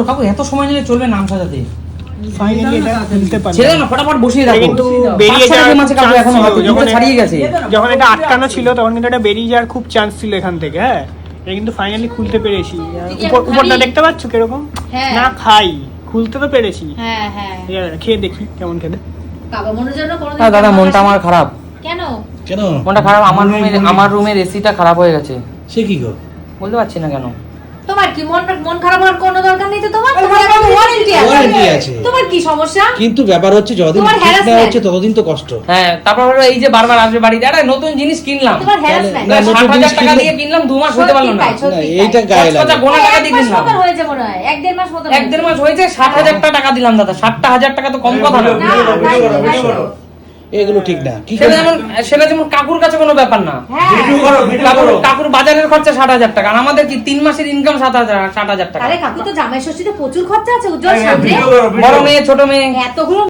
কাকু এত সময় নিলে চলবে নাম সাজাতে? ফাইনালি এটা খুলতে পারলাম। ছেড়ে না, ফটাফট বসিয়ে দাও। কিন্তু বেরিয়ে যাওয়ার মাঝে কাকু এখনো হাতে দুটো ছাড়িয়ে গেছে। যখন এটা আটকানো ছিল তখন কিন্তু এটা বেরিয়ে যাওয়ার খুব চান্স ছিল এখান থেকে। হ্যাঁ, এটা কিন্তু ফাইনালি খুলতে পেরেছি। উপরটা দেখতে পাচ্ছ কিরকম? না খাই, খুলতে তো পেরেছি। হ্যাঁ হ্যাঁ, খেয়ে দেখি কেমন খেতে। বাবা মনের জন্য কোনো দাদা মনটা আমার খারাপ। কেন কেন মনটা খারাপ, আমার রুমের এসিটা খারাপ হয়ে গেছে। সে কি গো? বলতে পারছি না কেন। তোমার কি মন খারাপ হওয়ার কোনো দরকার নেই তো। তোমার ওয়ারেন্টি আছে। তোমার কি সমস্যা? কিন্তু ব্যাপার হচ্ছে যতদিন তোমার ঠিক না harassment। হচ্ছে ততদিন তো কষ্ট। হ্যাঁ, তারপর হলো এই যে বারবার আসবে বাড়িতে, আরে নতুন জিনিস কিনলাম, তোমার হ্যারাসমেন্ট। না, নতুন 60,000 জিনিস টাকা কিনলে- দিয়ে কিনলাম, 2 মাস হতে পারলো না। না, এইটা গায়ে লাগে। কচকচা গোনা টাকা দিয়ে কিনলাম। হয়েছে মনে হয় 1-1.5 মাস মতো 1-1.5 মাস হয়েছে, 60,000 টাকা দিলাম দাদা। 60,000 টাকা তো কম কথা না। এগুলো ঠিক না। কি সেটা যেমন কাকুর কাছে কোনো ব্যাপার না। কাকুর বাজারের খরচা 60,000 টাকা, আর আমাদের কি 3 মাসের ইনকাম 60,000 টাকা। আরে কাকু তো জামাই ষষ্ঠীতে প্রচুর খরচা আছে উজ্জ্বল সামনে। বড় মেয়ে ছোট মেয়ে এতগুলো